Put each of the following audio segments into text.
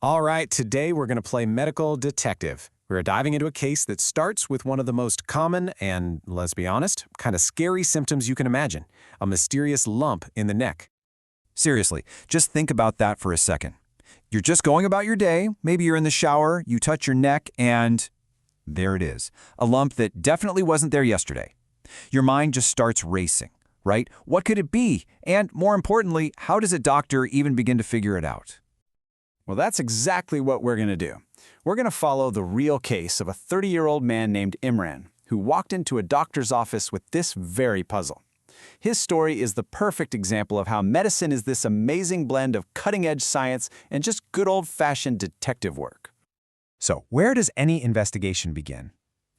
All right, today we're going to play medical detective. We're diving into a case that starts with one of the most common and, let's be honest, kind of scary symptoms you can imagine, a mysterious lump in the neck. Seriously, just think about that for a second. You're just going about your day, maybe you're in the shower, you touch your neck, and there it is, a lump that definitely wasn't there yesterday. Your mind just starts racing, right? What could it be? And more importantly, how does a doctor even begin to figure it out? Well, that's exactly what we're going to do. We're going to follow the real case of a 30-year-old man named Imran, who walked into a doctor's office with this very puzzle. His story is the perfect example of how medicine is this amazing blend of cutting-edge science and just good old-fashioned detective work. So, where does any investigation begin?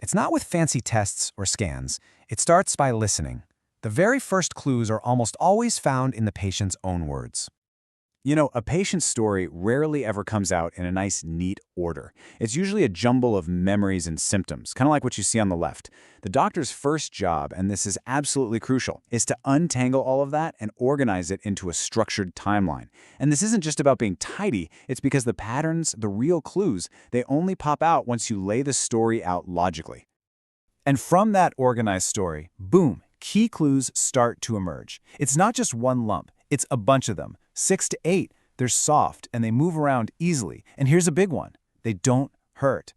It's not with fancy tests or scans. It starts by listening. The very first clues are almost always found in the patient's own words. You know, a patient's story rarely ever comes out in a nice, neat order. It's usually a jumble of memories and symptoms, kind of like what you see on the left. The doctor's first job, and this is absolutely crucial, is to untangle all of that and organize it into a structured timeline. And this isn't just about being tidy, it's because the patterns, the real clues, they only pop out once you lay the story out logically. And from that organized story, boom, key clues start to emerge. It's not just one lump, it's a bunch of them. 6 to 8, they're soft and they move around easily. And here's a big one, they don't hurt.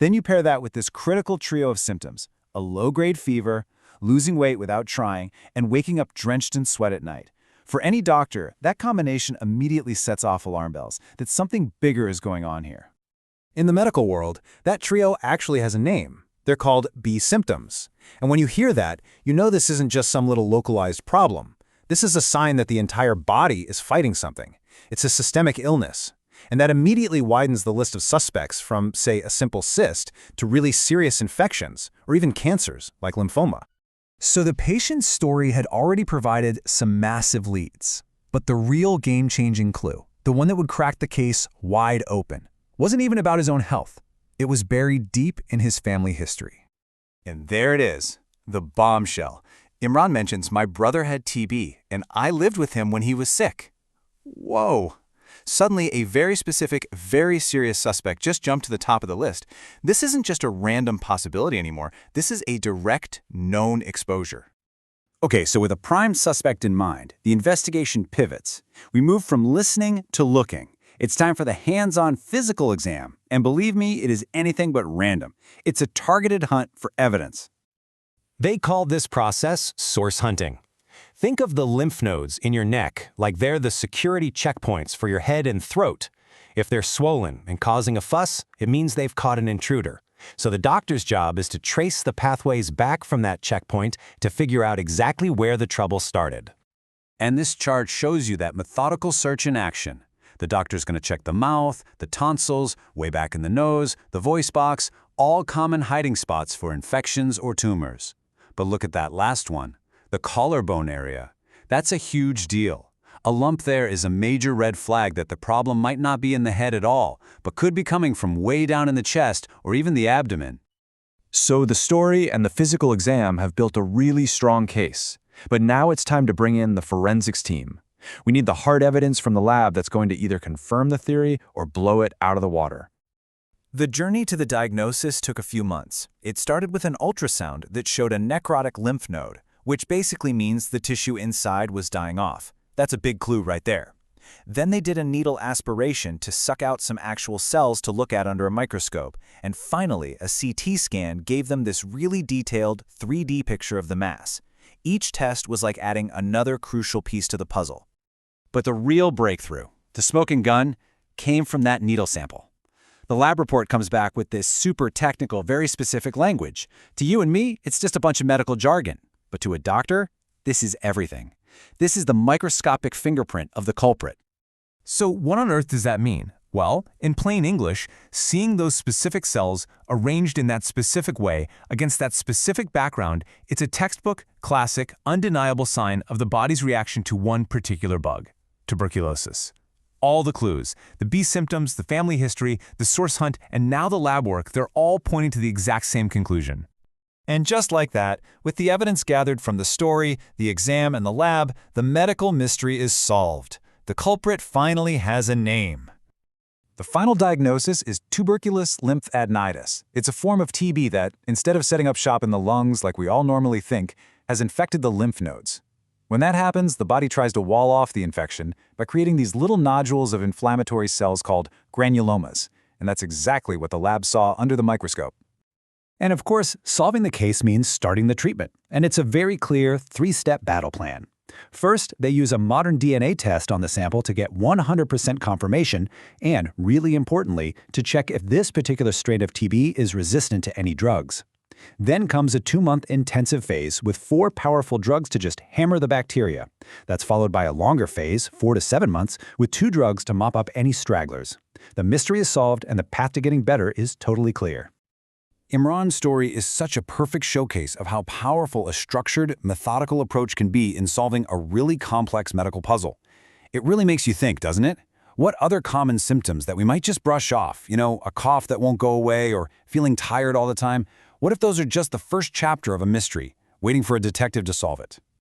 Then you pair that with this critical trio of symptoms, a low-grade fever, losing weight without trying, and waking up drenched in sweat at night. For any doctor, that combination immediately sets off alarm bells that something bigger is going on here. In the medical world, that trio actually has a name. They're called B symptoms. And when you hear that, you know this isn't just some little localized problem. This is a sign that the entire body is fighting something. It's a systemic illness. And that immediately widens the list of suspects from, say, a simple cyst to really serious infections or even cancers like lymphoma. So the patient's story had already provided some massive leads. But the real game-changing clue, the one that would crack the case wide open, wasn't even about his own health. It was buried deep in his family history. And there it is, the bombshell. Imran mentions, my brother had TB, and I lived with him when he was sick. Whoa! Suddenly, a very specific, very serious suspect just jumped to the top of the list. This isn't just a random possibility anymore. This is a direct, known exposure. Okay, so with a prime suspect in mind, the investigation pivots. We move from listening to looking. It's time for the hands-on physical exam, and believe me, it is anything but random. It's a targeted hunt for evidence. They call this process source hunting. Think of the lymph nodes in your neck like they're the security checkpoints for your head and throat. If they're swollen and causing a fuss, it means they've caught an intruder. So the doctor's job is to trace the pathways back from that checkpoint to figure out exactly where the trouble started. And this chart shows you that methodical search in action. The doctor's going to check the mouth, the tonsils, way back in the nose, the voice box, all common hiding spots for infections or tumors. But look at that last one, the collarbone area. That's a huge deal. A lump there is a major red flag that the problem might not be in the head at all, but could be coming from way down in the chest or even the abdomen. So the story and the physical exam have built a really strong case. But now it's time to bring in the forensics team. We need the hard evidence from the lab that's going to either confirm the theory or blow it out of the water. The journey to the diagnosis took a few months. It started with an ultrasound that showed a necrotic lymph node, which basically means the tissue inside was dying off. That's a big clue right there. Then they did a needle aspiration to suck out some actual cells to look at under a microscope. And finally, a CT scan gave them this really detailed 3D picture of the mass. Each test was like adding another crucial piece to the puzzle. But the real breakthrough, the smoking gun, came from that needle sample. The lab report comes back with this super technical, very specific language. To you and me, it's just a bunch of medical jargon. But to a doctor, this is everything. This is the microscopic fingerprint of the culprit. So what on earth does that mean? Well, in plain English, seeing those specific cells arranged in that specific way against that specific background, it's a textbook, classic, undeniable sign of the body's reaction to one particular bug, tuberculosis. All the clues, the B symptoms, the family history, the source hunt, and now the lab work, they're all pointing to the exact same conclusion. And just like that, with the evidence gathered from the story, the exam, and the lab, the medical mystery is solved. The culprit finally has a name. The final diagnosis is tuberculous lymphadenitis. It's a form of TB that, instead of setting up shop in the lungs like we all normally think, has infected the lymph nodes. When that happens, the body tries to wall off the infection by creating these little nodules of inflammatory cells called granulomas, and that's exactly what the lab saw under the microscope. And of course, solving the case means starting the treatment, and it's a very clear three-step battle plan. First, they use a modern DNA test on the sample to get 100% confirmation and, really importantly, to check if this particular strain of TB is resistant to any drugs. Then comes a 2-month intensive phase with 4 powerful drugs to just hammer the bacteria. That's followed by a longer phase, 4 to 7 months, with 2 drugs to mop up any stragglers. The mystery is solved and the path to getting better is totally clear. Imran's story is such a perfect showcase of how powerful a structured, methodical approach can be in solving a really complex medical puzzle. It really makes you think, doesn't it? What other common symptoms that we might just brush off, a cough that won't go away or feeling tired all the time, what if those are just the first chapter of a mystery, waiting for a detective to solve it?